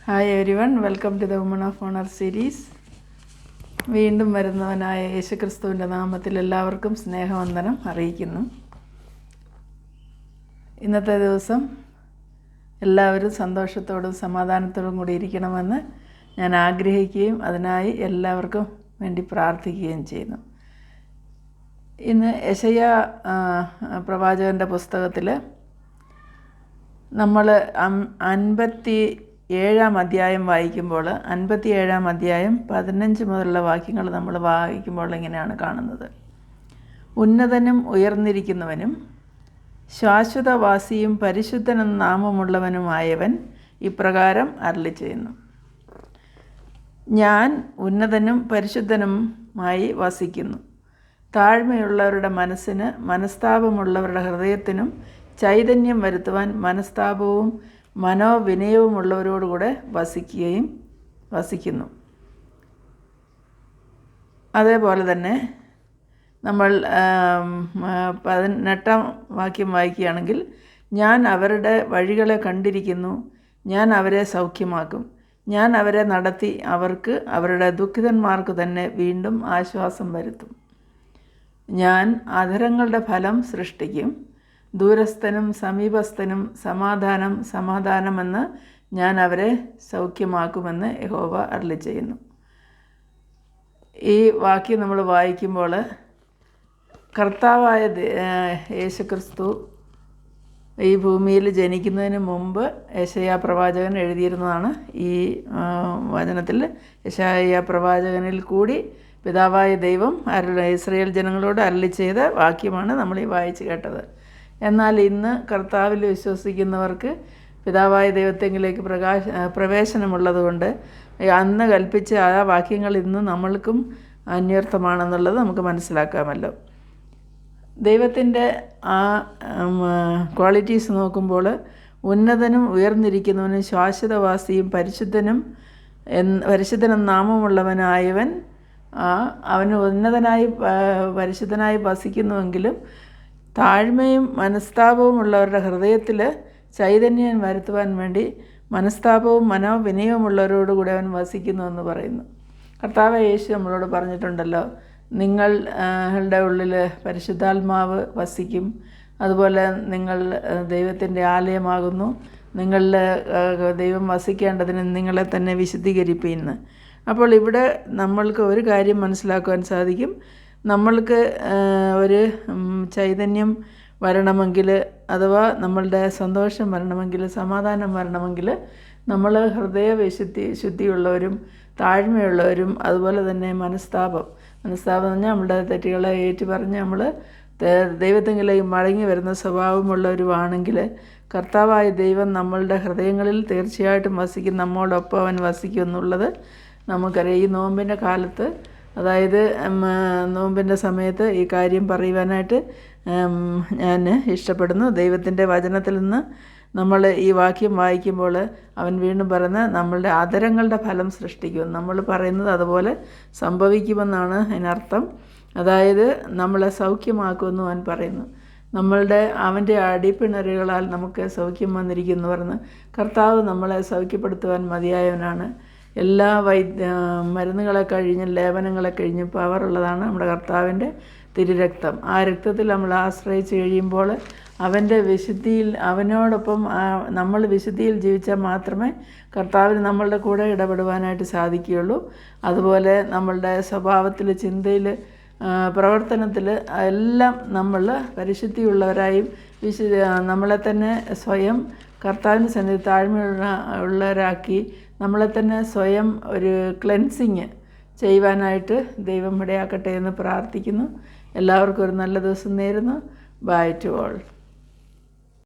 Hi everyone, welcome to the woman of honour series. വീണ്ടും വരുന്നവനായ യേശുക്രിസ്തുവിൻ്റെ നാമത്തിൽ എല്ലാവർക്കും സ്നേഹവന്ദനം അറിയിക്കുന്നു. ഇന്നത്തെ ദിവസം എല്ലാവരും സന്തോഷത്തോടും സമാധാനത്തോടും കൂടി ഇരിക്കണമെന്ന് ഞാൻ ആഗ്രഹിക്കുകയും അതിനായി എല്ലാവർക്കും വേണ്ടി പ്രാർത്ഥിക്കുകയും ചെയ്യുന്നു. ഇന്ന് യെശയ്യാ പ്രവാചകൻ്റെ പുസ്തകത്തിൽ നമ്മൾ 57-ാം അധ്യായം വായിക്കുമ്പോൾ 57-ാം അധ്യായം 15 മുതലുള്ള വാക്യങ്ങൾ നമ്മൾ വായിക്കുമ്പോൾ ഇങ്ങനെയാണ് കാണുന്നത്. ഉന്നതനും ഉയർന്നിരിക്കുന്നവനും ശാശ്വതവാസിയും പരിശുദ്ധനെന്ന നാമമുള്ളവനുമായവൻ ഇപ്രകാരം അരുളി ചെയ്യുന്നു: ഞാൻ ഉന്നതനും പരിശുദ്ധനുമായി വസിക്കുന്നു. താഴ്മയുള്ളവരുടെ മനസ്സിന് മനസ്താപമുള്ളവരുടെ ഹൃദയത്തിനും ചൈതന്യം വരുത്തുവാൻ മനസ്താപവും മനോവിനയവുമുള്ളവരോടുകൂടെ വസിക്കുന്നു. അതേപോലെ തന്നെ നമ്മൾ 18-ാം വാക്യം വായിക്കുകയാണെങ്കിൽ, ഞാൻ അവരുടെ വഴികളെ കണ്ടിരിക്കുന്നു, ഞാൻ അവരെ സൗഖ്യമാക്കും, ഞാൻ അവരെ നടത്തി അവർക്ക് അവരുടെ ദുഃഖിതന്മാർക്ക് തന്നെ വീണ്ടും ആശ്വാസം വരുത്തും. ഞാൻ അധരങ്ങളുടെ ഫലം സൃഷ്ടിക്കും, ദൂരസ്ഥനും സമീപസ്ഥനും സമാധാനമെന്ന് ഞാൻ അവരെ സൗഖ്യമാക്കുമെന്ന് യഹോവ അരുളി ചെയ്യുന്നു. ഈ വാക്യം നമ്മൾ വായിക്കുമ്പോൾ കർത്താവായ യേശുക്രിസ്തു ഈ ഭൂമിയിൽ ജനിക്കുന്നതിന് മുമ്പ് യെശയ്യാ പ്രവാചകൻ എഴുതിയിരുന്നതാണ്. ഈ വചനത്തിൽ യെശയ്യാ പ്രവാചകനിൽ കൂടി പിതാവായ ദൈവം ഇസ്രായേൽ ജനങ്ങളോട് അരുളി ചെയ്ത വാക്യമാണ് നമ്മൾ ഈ വായിച്ച് കേട്ടത്. എന്നാൽ ഇന്ന് കർത്താവിൽ വിശ്വസിക്കുന്നവർക്ക് പിതാവായ ദൈവത്തെങ്കിലേക്ക് പ്രവേശനമുള്ളതുകൊണ്ട് അന്ന് കൽപ്പിച്ച ആ വാക്യങ്ങൾ ഇന്ന് നമ്മൾക്കും അന്വർത്ഥമാണെന്നുള്ളത് നമുക്ക് മനസ്സിലാക്കാമല്ലോ. ദൈവത്തിൻ്റെ ആ ക്വാളിറ്റീസ് നോക്കുമ്പോൾ ഉന്നതനും ഉയർന്നിരിക്കുന്നവനും ശാശ്വതവാസിയും പരിശുദ്ധനെന്ന നാമമുള്ളവനായവൻ അവന് ഉന്നതനായി പരിശുദ്ധനായി വസിക്കുന്നുവെങ്കിലും താഴ്മയും മനസ്താപവും ഉള്ളവരുടെ ഹൃദയത്തിൽ ചൈതന്യം വരുത്തുവാൻ വേണ്ടി മനസ്താപവും മനോവിനയവുമുള്ളവരോടുകൂടി അവൻ വസിക്കുന്നു പറയുന്നു. കർത്താവ് യേശു നമ്മളോട് പറഞ്ഞിട്ടുണ്ടല്ലോ, നിങ്ങളുടെ ഉള്ളിൽ പരിശുദ്ധാത്മാവ് വസിക്കും, അതുപോലെ നിങ്ങൾ ദൈവത്തിൻ്റെ ആലയമാകുന്നു, നിങ്ങളിൽ ദൈവം വസിക്കേണ്ടതിന് നിങ്ങളെ തന്നെ വിശുദ്ധീകരിപ്പിക്കുന്നു. അപ്പോൾ ഇവിടെ നമ്മൾക്ക് ഒരു കാര്യം മനസ്സിലാക്കുവാൻ സാധിക്കും. നമ്മൾക്ക് ഒരു ചൈതന്യം വരണമെങ്കിൽ, അഥവാ നമ്മളുടെ സന്തോഷം വരണമെങ്കിൽ, സമാധാനം വരണമെങ്കിൽ നമ്മൾ ശുദ്ധിയുള്ളവരും താഴ്മയുള്ളവരും, അതുപോലെ തന്നെ മനസ്താപം എന്ന് പറഞ്ഞാൽ നമ്മുടെ തെറ്റുകളെ ഏറ്റുപറഞ്ഞ് നമ്മൾ ദൈവത്തെങ്കിലേക്ക് മടങ്ങി വരുന്ന സ്വഭാവമുള്ളവരുമാണെങ്കിൽ കർത്താവായ ദൈവം നമ്മളുടെ ഹൃദയങ്ങളിൽ തീർച്ചയായിട്ടും വസിക്കും, നമ്മോടൊപ്പം അവൻ വസിക്കും എന്നുള്ളത് നമുക്കറിയാം. ഈ നോമ്പിൻ്റെ കാലത്ത്, അതായത് നോമ്പിൻ്റെ സമയത്ത് ഈ കാര്യം പറയുവാനായിട്ട് ഞാൻ ഇഷ്ടപ്പെടുന്നു. ദൈവത്തിൻ്റെ വചനത്തിൽ നിന്ന് നമ്മൾ ഈ വാക്യം വായിക്കുമ്പോൾ അവൻ വീണ്ടും പറയുന്നത് നമ്മളുടെ അധരങ്ങളുടെ ഫലം സൃഷ്ടിക്കും. നമ്മൾ പറയുന്നത് അതുപോലെ സംഭവിക്കുമെന്നാണ് അതിനർത്ഥം. അതായത് നമ്മളെ സൗഖ്യമാക്കുമെന്നും അവൻ പറയുന്നു. അവൻ്റെ അടിപ്പിണരുകളാൽ നമുക്ക് സൗഖ്യം വന്നിരിക്കുന്നു പറഞ്ഞ് കർത്താവ് നമ്മളെ സൗഖ്യപ്പെടുത്തുവാൻ മതിയായവനാണ്. എല്ലാ മരുന്നുകളെ കഴിഞ്ഞ് ലേപനങ്ങളെ കഴിഞ്ഞ് പവറുള്ളതാണ് നമ്മുടെ കർത്താവിൻ്റെ തിരുരക്തം. ആ രക്തത്തിൽ നമ്മൾ ആശ്രയിച്ച് കഴിയുമ്പോൾ അവൻ്റെ വിശുദ്ധിയിൽ, അവനോടൊപ്പം നമ്മൾ വിശുദ്ധിയിൽ ജീവിച്ചാൽ മാത്രമേ കർത്താവിന് നമ്മളുടെ കൂടെ ഇടപെടുവാനായിട്ട് സാധിക്കുകയുള്ളൂ. അതുപോലെ നമ്മളുടെ സ്വഭാവത്തിൽ, ചിന്തയിൽ, പ്രവർത്തനത്തിൽ എല്ലാം നമ്മൾ പരിശുദ്ധിയുള്ളവരായും നമ്മളെ തന്നെ സ്വയം കർത്താവിന് സന്നിധി താഴ്മയുള്ളവരാക്കി നമ്മളെ തന്നെ സ്വയം ഒരു ക്ലെൻസിങ് ചെയ്യുവാനായിട്ട് ദൈവം ഇടയാക്കട്ടെ എന്ന് പ്രാർത്ഥിക്കുന്നു. എല്ലാവർക്കും ഒരു നല്ല ദിവസം നേരുന്നു. Bye to all.